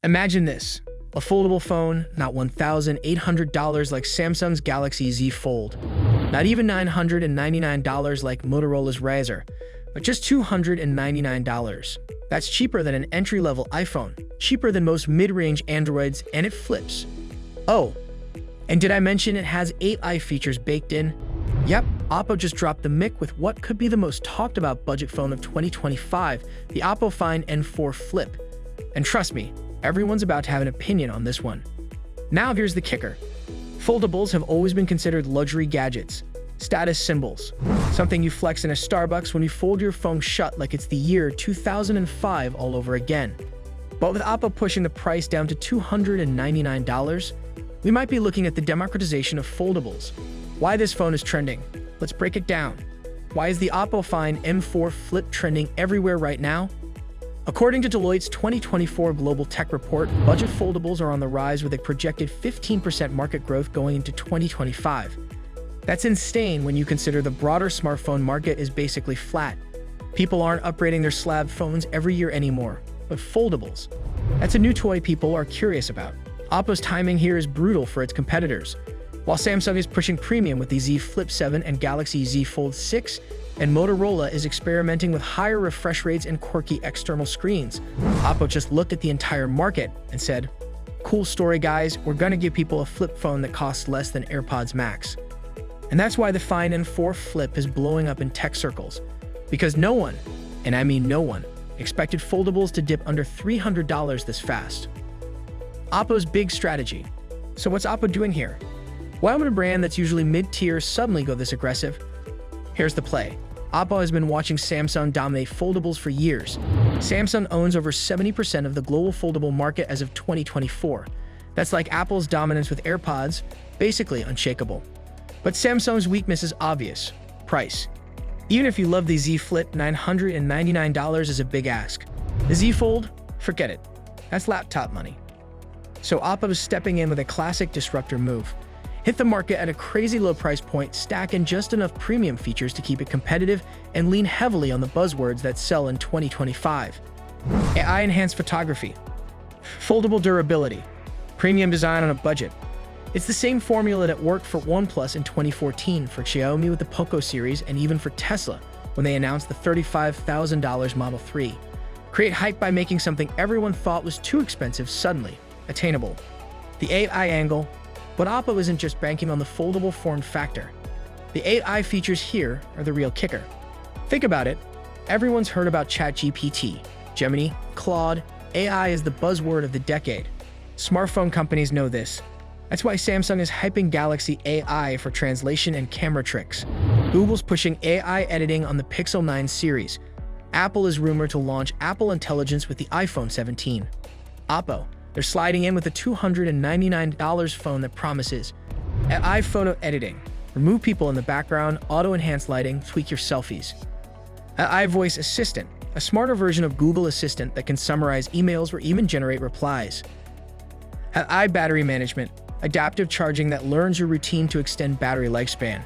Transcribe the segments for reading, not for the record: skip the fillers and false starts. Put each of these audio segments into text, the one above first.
Imagine this, a foldable phone, not $1,800 like Samsung's Galaxy Z Fold, not even $999 like Motorola's Razr, but just $299. That's cheaper than an entry-level iPhone, cheaper than most mid-range Androids, and it flips. Oh, and did I mention it has AI features baked in? Yep, Oppo just dropped the mic with what could be the most talked about budget phone of 2025, the Oppo Find N4 Flip. And trust me, everyone's about to have an opinion on this one. Now here's the kicker. Foldables have always been considered luxury gadgets, status symbols, something you flex in a Starbucks when you fold your phone shut like it's the year 2005 all over again. But with Oppo pushing the price down to $299, we might be looking at the democratization of foldables. Why this phone is trending? Let's break it down. Why is the Oppo Find N4 Flip trending everywhere right now? According to Deloitte's 2024 Global Tech Report, budget foldables are on the rise with a projected 15% market growth going into 2025. That's insane when you consider the broader smartphone market is basically flat. People aren't upgrading their slab phones every year anymore, but foldables. That's a new toy people are curious about. Oppo's timing here is brutal for its competitors. While Samsung is pushing premium with the Z Flip 7 and Galaxy Z Fold 6, and Motorola is experimenting with higher refresh rates and quirky external screens, Oppo just looked at the entire market and said, "Cool story, guys, we're gonna give people a flip phone that costs less than AirPods Max." And that's why the Find N4 Flip is blowing up in tech circles. Because no one, and I mean no one, expected foldables to dip under $300 this fast. Oppo's big strategy. So what's Oppo doing here? Why would a brand that's usually mid-tier suddenly go this aggressive? Here's the play. Oppo has been watching Samsung dominate foldables for years. Samsung owns over 70% of the global foldable market as of 2024. That's like Apple's dominance with AirPods, basically unshakable. But Samsung's weakness is obvious: price. Even if you love the Z Flip, $999 is a big ask. The Z Fold? Forget it. That's laptop money. So Oppo is stepping in with a classic disruptor move. Hit the market at a crazy low price point, stack in just enough premium features to keep it competitive, and lean heavily on the buzzwords that sell in 2025. AI-enhanced photography, foldable durability, premium design on a budget. It's the same formula that worked for OnePlus in 2014, for Xiaomi with the Poco series, and even for Tesla when they announced the $35,000 Model 3. Create hype by making something everyone thought was too expensive suddenly attainable. The AI angle. But Oppo isn't just banking on the foldable form factor. The AI features here are the real kicker. Think about it. Everyone's heard about ChatGPT, Gemini, Claude. AI is the buzzword of the decade. Smartphone companies know this. That's why Samsung is hyping Galaxy AI for translation and camera tricks. Google's pushing AI editing on the Pixel 9 series. Apple is rumored to launch Apple Intelligence with the iPhone 17. Oppo, they're sliding in with a $299 phone that promises AI photo editing, remove people in the background, auto-enhance lighting, tweak your selfies. AI voice assistant, a smarter version of Google Assistant that can summarize emails or even generate replies. AI battery management, adaptive charging that learns your routine to extend battery lifespan.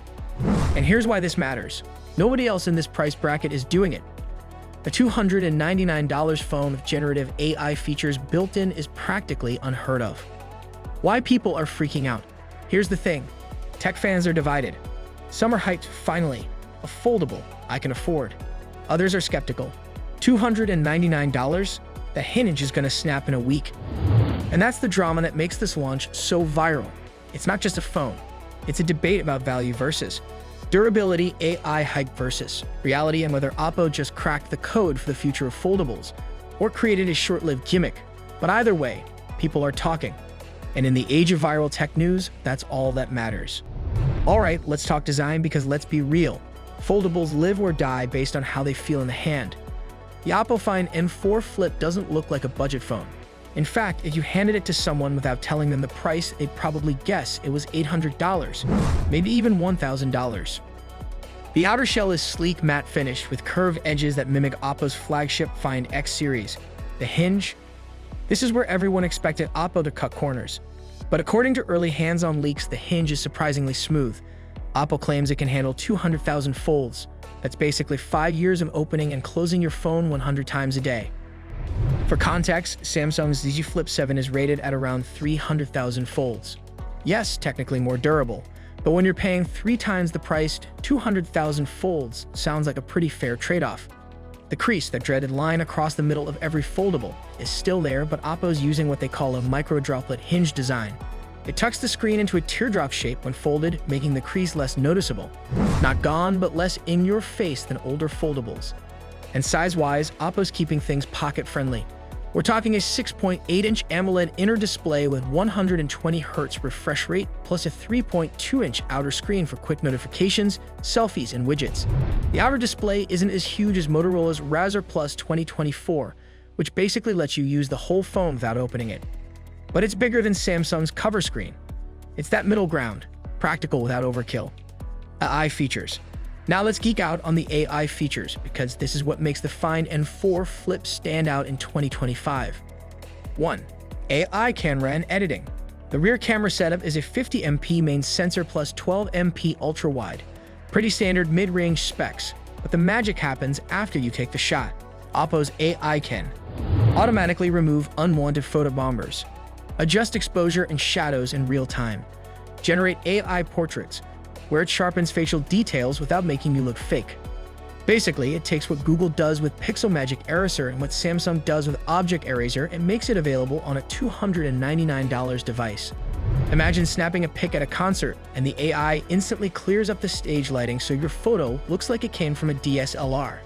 And here's why this matters. Nobody else in this price bracket is doing it. A $299 phone with generative AI features built in is practically unheard of. Why people are freaking out? Here's the thing. Tech fans are divided. Some are hyped, finally, a foldable I can afford. Others are skeptical. $299? The hinge is gonna snap in a week. And that's the drama that makes this launch so viral. It's not just a phone. It's a debate about value versus durability, AI hype versus reality, and whether Oppo just cracked the code for the future of foldables or created a short-lived gimmick. But either way, people are talking. And in the age of viral tech news, that's all that matters. All right, let's talk design, because let's be real. Foldables live or die based on how they feel in the hand. The Oppo Find N4 Flip doesn't look like a budget phone. In fact, if you handed it to someone without telling them the price, they'd probably guess it was $800, maybe even $1,000. The outer shell is sleek matte finish with curved edges that mimic Oppo's flagship Find X series. The hinge? This is where everyone expected Oppo to cut corners. But according to early hands-on leaks, the hinge is surprisingly smooth. Oppo claims it can handle 200,000 folds. That's basically 5 years of opening and closing your phone 100 times a day. For context, Samsung's Z Flip 7 is rated at around 300,000 folds. Yes, technically more durable, but when you're paying 3 times the price, 200,000 folds sounds like a pretty fair trade-off. The crease, that dreaded line across the middle of every foldable, is still there, but Oppo's using what they call a micro-droplet hinge design. It tucks the screen into a teardrop shape when folded, making the crease less noticeable. Not gone, but less in your face than older foldables. And size-wise, Oppo's keeping things pocket-friendly. We're talking a 6.8-inch AMOLED inner display with 120Hz refresh rate, plus a 3.2-inch outer screen for quick notifications, selfies, and widgets. The outer display isn't as huge as Motorola's Razr Plus 2024, which basically lets you use the whole phone without opening it. But it's bigger than Samsung's cover screen. It's that middle ground, practical without overkill. AI features. Now let's geek out on the AI features, because this is what makes the Find N4 Flip stand out in 2025. 1. AI camera and editing. The rear camera setup is a 50MP main sensor plus 12MP ultra-wide. Pretty standard mid-range specs, but the magic happens after you take the shot. Oppo's AI can automatically remove unwanted photobombers, adjust exposure and shadows in real time, generate AI portraits, where it sharpens facial details without making you look fake. Basically, it takes what Google does with Pixel Magic Eraser and what Samsung does with Object Eraser and makes it available on a $299 device. Imagine snapping a pic at a concert, and the AI instantly clears up the stage lighting so your photo looks like it came from a DSLR.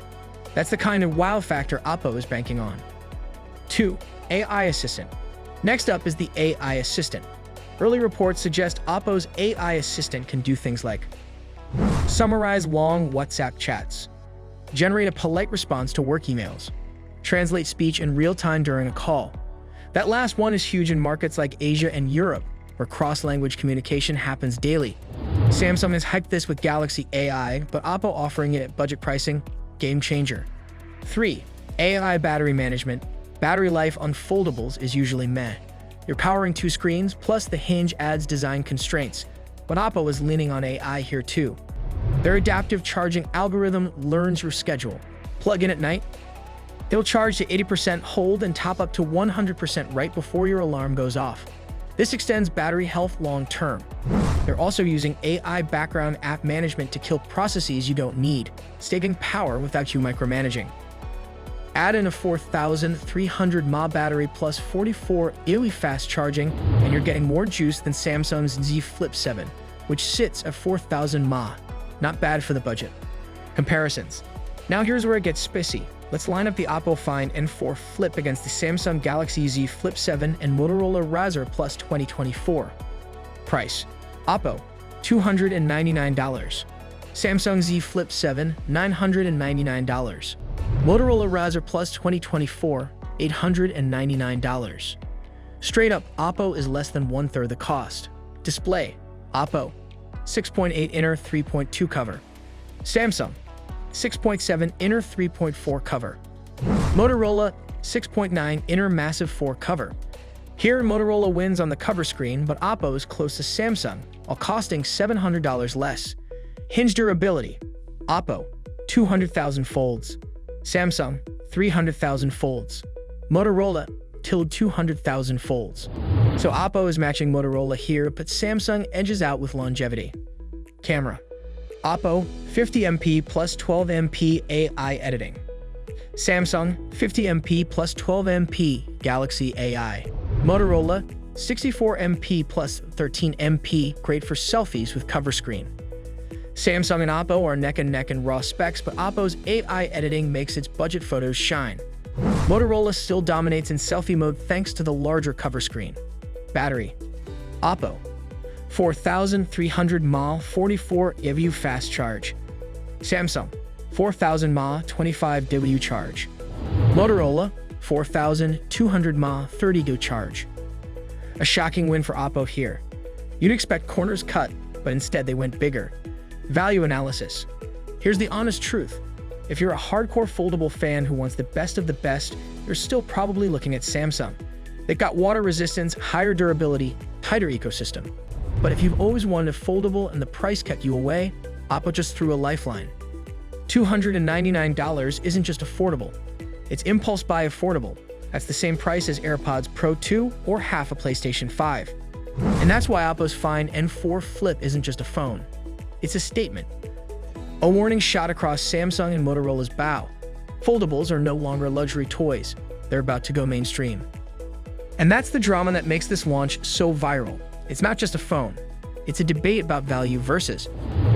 That's the kind of wow factor Oppo is banking on. 2. AI Assistant. Next up is the AI Assistant. Early reports suggest Oppo's AI Assistant can do things like summarize long WhatsApp chats, generate a polite response to work emails, translate speech in real time during a call. That last one is huge in markets like Asia and Europe, where cross-language communication happens daily. Samsung has hyped this with Galaxy AI, but Oppo offering it at budget pricing, game changer. 3. AI battery management. Battery life on foldables is usually meh. You're powering 2 screens, plus the hinge adds design constraints, but Oppo is leaning on AI here too. Their adaptive charging algorithm learns your schedule. Plug in at night, they'll charge to 80%, hold, and top up to 100% right before your alarm goes off. This extends battery health long term. They're also using AI background app management to kill processes you don't need, saving power without you micromanaging. Add in a 4,300 mAh battery plus 44 EOE fast charging, and you're getting more juice than Samsung's Z Flip 7, which sits at 4,000 mAh. Not bad for the budget. Comparisons. Now here's where it gets spicy. Let's line up the Oppo Find N4 Flip against the Samsung Galaxy Z Flip 7 and Motorola Razr Plus 2024. Price. Oppo, $299. Samsung Z Flip 7, $999. Motorola Razr Plus 2024, $899. Straight up, Oppo is less than 1/3 the cost. Display. Oppo, 6.8 inner 3.2 cover. Samsung, 6.7 inner 3.4 cover. Motorola, 6.9 inner massive 4 cover. Here, Motorola wins on the cover screen, but Oppo is close to Samsung, while costing $700 less. Hinge durability. Oppo, 200,000 folds. Samsung, 300,000 folds. Motorola, 200,000 folds. So Oppo is matching Motorola here, but Samsung edges out with longevity. Camera. Oppo, 50MP plus 12MP AI editing. Samsung, 50MP plus 12MP Galaxy AI. Motorola, 64MP plus 13MP, great for selfies with cover screen. Samsung and Oppo are neck and neck in raw specs, but Oppo's AI editing makes its budget photos shine. Motorola still dominates in selfie mode thanks to the larger cover screen. Battery. Oppo, 4,300 mAh 44 EW fast charge. Samsung, 4,000 mAh 25 W charge. Motorola, 4,200 mAh 30 W charge. A shocking win for Oppo here. You'd expect corners cut, but instead they went bigger. Value analysis. Here's the honest truth. If you're a hardcore foldable fan who wants the best of the best, you're still probably looking at Samsung. They've got water resistance, higher durability, tighter ecosystem. But if you've always wanted a foldable and the price kept you away, Oppo just threw a lifeline. $299 isn't just affordable. It's impulse buy affordable. That's the same price as AirPods Pro 2 or half a PlayStation 5. And that's why Oppo's Find N4 Flip isn't just a phone. It's a statement. A warning shot across Samsung and Motorola's bow. Foldables are no longer luxury toys. They're about to go mainstream. And that's the drama that makes this launch so viral. It's not just a phone. It's a debate about value versus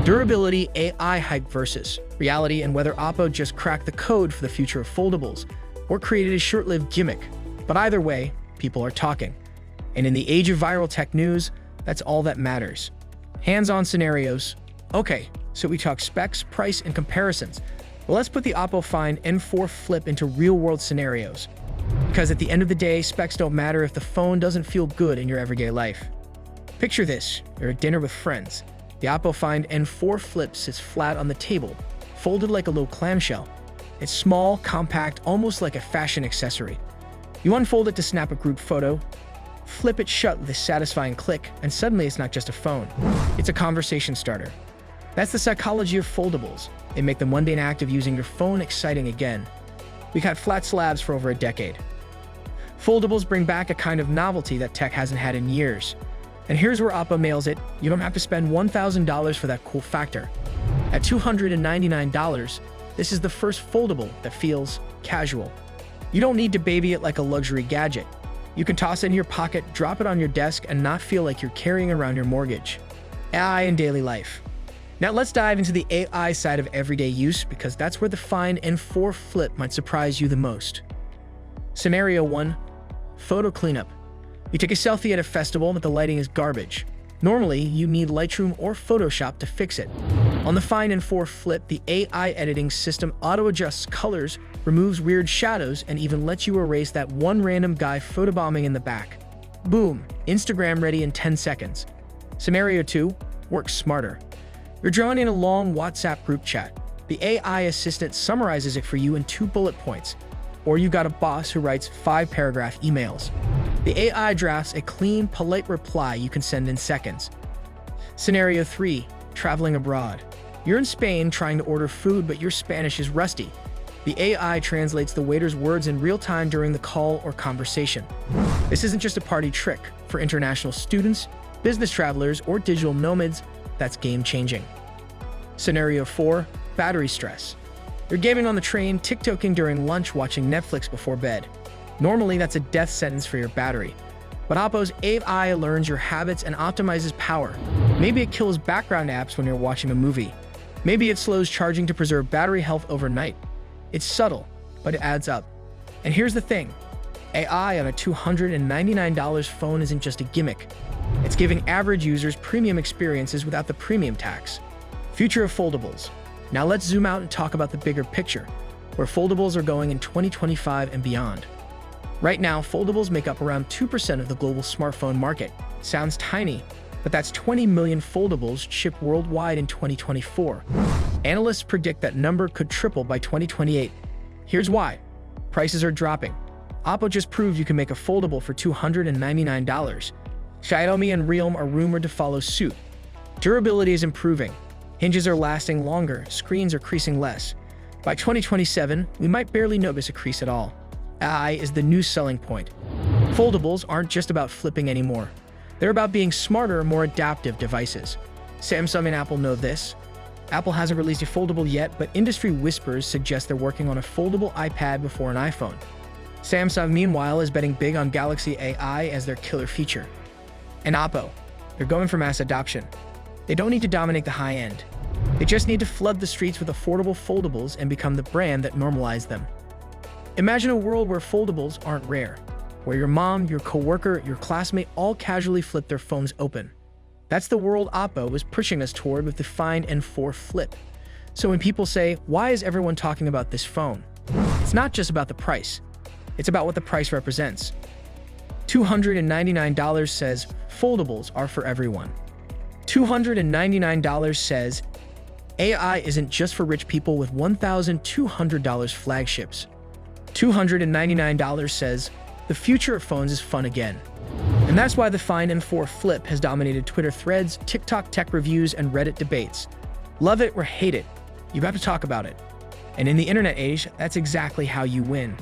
durability, AI hype versus reality, and whether Oppo just cracked the code for the future of foldables or created a short-lived gimmick. But either way, people are talking. And in the age of viral tech news, that's all that matters. Hands-on scenarios. Okay, so we talk specs, price, and comparisons. Well, let's put the Oppo Find N4 Flip into real-world scenarios. Because at the end of the day, specs don't matter if the phone doesn't feel good in your everyday life. Picture this, you're at dinner with friends. The Oppo Find N4 Flip sits flat on the table, folded like a little clamshell. It's small, compact, almost like a fashion accessory. You unfold it to snap a group photo, flip it shut with a satisfying click, and suddenly it's not just a phone. It's a conversation starter. That's the psychology of foldables. They make the mundane act of using your phone exciting again. We've had flat slabs for over a decade. Foldables bring back a kind of novelty that tech hasn't had in years. And here's where Oppo nails it. You don't have to spend $1,000 for that cool factor. At $299, this is the first foldable that feels casual. You don't need to baby it like a luxury gadget. You can toss it in your pocket, drop it on your desk, and not feel like you're carrying around your mortgage. AI in daily life. Now let's dive into the AI side of everyday use, because that's where the Find N4 Flip might surprise you the most. Scenario 1. Photo cleanup. You take a selfie at a festival, but the lighting is garbage. Normally, you need Lightroom or Photoshop to fix it. On the Find N4 Flip, the AI editing system auto-adjusts colors, removes weird shadows, and even lets you erase that one random guy photobombing in the back. Boom, Instagram ready in 10 seconds. Scenario 2. Work smarter. You're drawing in a long WhatsApp group chat. The AI assistant summarizes it for you in 2 bullet points. Or you got a boss who writes 5-paragraph emails. The AI drafts a clean, polite reply you can send in seconds. Scenario 3. Traveling abroad. You're in Spain trying to order food, but your Spanish is rusty. The AI translates the waiter's words in real time during the call or conversation. This isn't just a party trick. For international students, business travelers, or digital nomads, that's game-changing. Scenario 4. Battery stress. You're gaming on the train, TikToking during lunch, watching Netflix before bed. Normally, that's a death sentence for your battery. But Oppo's AI learns your habits and optimizes power. Maybe it kills background apps when you're watching a movie. Maybe it slows charging to preserve battery health overnight. It's subtle, but it adds up. And here's the thing. AI on a $299 phone isn't just a gimmick. It's giving average users premium experiences without the premium tax. Future of foldables. Now let's zoom out and talk about the bigger picture, where foldables are going in 2025 and beyond. Right now, foldables make up around 2% of the global smartphone market. Sounds tiny, but that's 20 million foldables shipped worldwide in 2024. Analysts predict that number could triple by 2028. Here's why. Prices are dropping. Oppo just proved you can make a foldable for $299. Xiaomi and Realme are rumored to follow suit. Durability is improving. Hinges are lasting longer, screens are creasing less. By 2027, we might barely notice a crease at all. AI is the new selling point. Foldables aren't just about flipping anymore. They're about being smarter, more adaptive devices. Samsung and Apple know this. Apple hasn't released a foldable yet, but industry whispers suggest they're working on a foldable iPad before an iPhone. Samsung, meanwhile, is betting big on Galaxy AI as their killer feature. And Oppo, they're going for mass adoption. They don't need to dominate the high end. They just need to flood the streets with affordable foldables and become the brand that normalizes them. Imagine a world where foldables aren't rare, where your mom, your coworker, your classmate all casually flip their phones open. That's the world Oppo is pushing us toward with the Find N4 Flip. So when people say, why is everyone talking about this phone? It's not just about the price. It's about what the price represents. $299 says foldables are for everyone. $299 says AI isn't just for rich people with $1,200 flagships. $299 says the future of phones is fun again. And that's why the Find N4 Flip has dominated Twitter threads, TikTok tech reviews, and Reddit debates. Love it or hate it, you have to talk about it. And in the internet age, that's exactly how you win.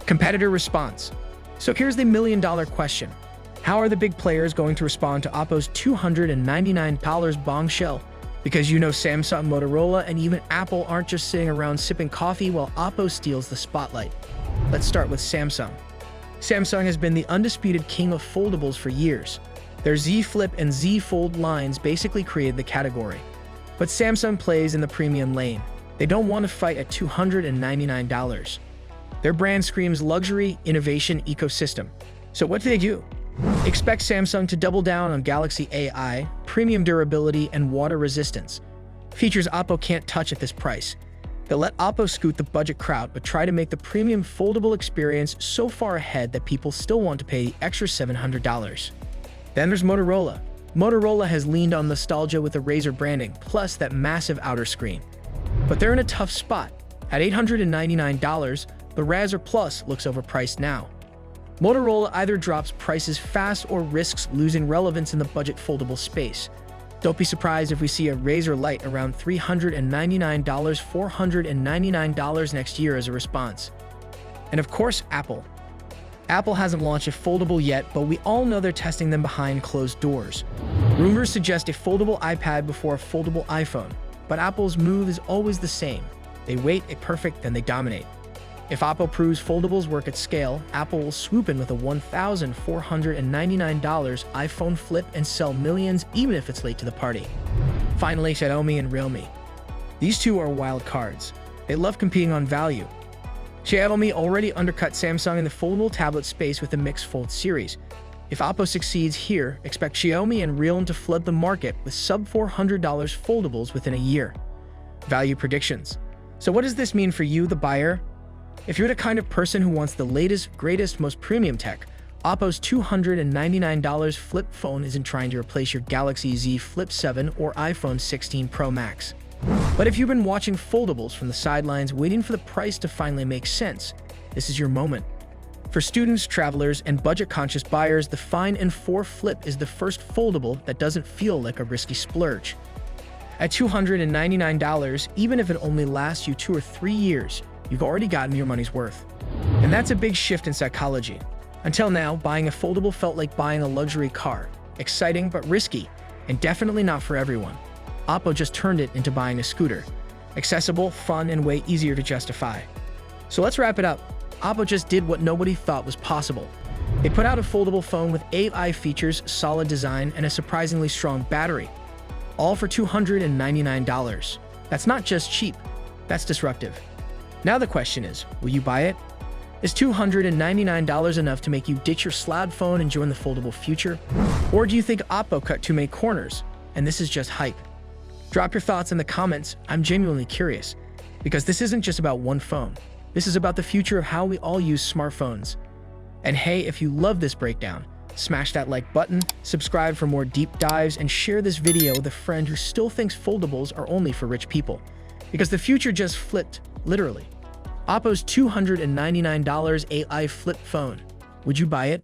Competitor response. So here's the million-dollar question. How are the big players going to respond to Oppo's $299 bombshell? Because you know Samsung, Motorola, and even Apple aren't just sitting around sipping coffee while Oppo steals the spotlight. Let's start with Samsung. Samsung has been the undisputed king of foldables for years. Their Z Flip and Z Fold lines basically created the category. But Samsung plays in the premium lane. They don't want to fight at $299. Their brand screams luxury, innovation, ecosystem. So what do? Expect Samsung to double down on Galaxy AI, premium durability, and water resistance. Features Oppo can't touch at this price. They'll let Oppo scoot the budget crowd but try to make the premium foldable experience so far ahead that people still want to pay the extra $700. Then there's Motorola. Motorola has leaned on nostalgia with the Razr branding, plus that massive outer screen. But they're in a tough spot. At $899, the Razr Plus looks overpriced now. Motorola either drops prices fast or risks losing relevance in the budget foldable space. Don't be surprised if we see a Razr Lite around $399, $499 next year as a response. And of course, Apple. Apple hasn't launched a foldable yet, but we all know they're testing them behind closed doors. Rumors suggest a foldable iPad before a foldable iPhone, but Apple's move is always the same. They wait a perfect, then they dominate. If Oppo proves foldables work at scale, Apple will swoop in with a $1,499 iPhone Flip and sell millions even if it's late to the party. Finally, Xiaomi and Realme. These two are wild cards. They love competing on value. Xiaomi already undercut Samsung in the foldable tablet space with the Mix Fold series. If Oppo succeeds here, expect Xiaomi and Realme to flood the market with sub-$400 foldables within a year. Value predictions. So what does this mean for you, the buyer? If you're the kind of person who wants the latest, greatest, most premium tech, Oppo's $299 flip phone isn't trying to replace your Galaxy Z Flip 7 or iPhone 16 Pro Max. But if you've been watching foldables from the sidelines waiting for the price to finally make sense, this is your moment. For students, travelers, and budget-conscious buyers, the Find n 4 Flip is the first foldable that doesn't feel like a risky splurge. At $299, even if it only lasts you 2 or 3 years, you've already gotten your money's worth. And that's a big shift in psychology. Until now, buying a foldable felt like buying a luxury car. Exciting but risky, and definitely not for everyone. Oppo just turned it into buying a scooter. Accessible, fun, and way easier to justify. So let's wrap it up. Oppo just did what nobody thought was possible. They put out a foldable phone with AI features, solid design, and a surprisingly strong battery. All for $299. That's not just cheap, that's disruptive. Now the question is, will you buy it? Is $299 enough to make you ditch your slab phone and join the foldable future? Or do you think Oppo cut too many corners, and this is just hype? Drop your thoughts in the comments. I'm genuinely curious, because this isn't just about one phone. This is about the future of how we all use smartphones. And hey, if you love this breakdown, smash that like button, subscribe for more deep dives, and share this video with a friend who still thinks foldables are only for rich people. Because the future just flipped, literally. Oppo's $299 AI flip phone. Would you buy it?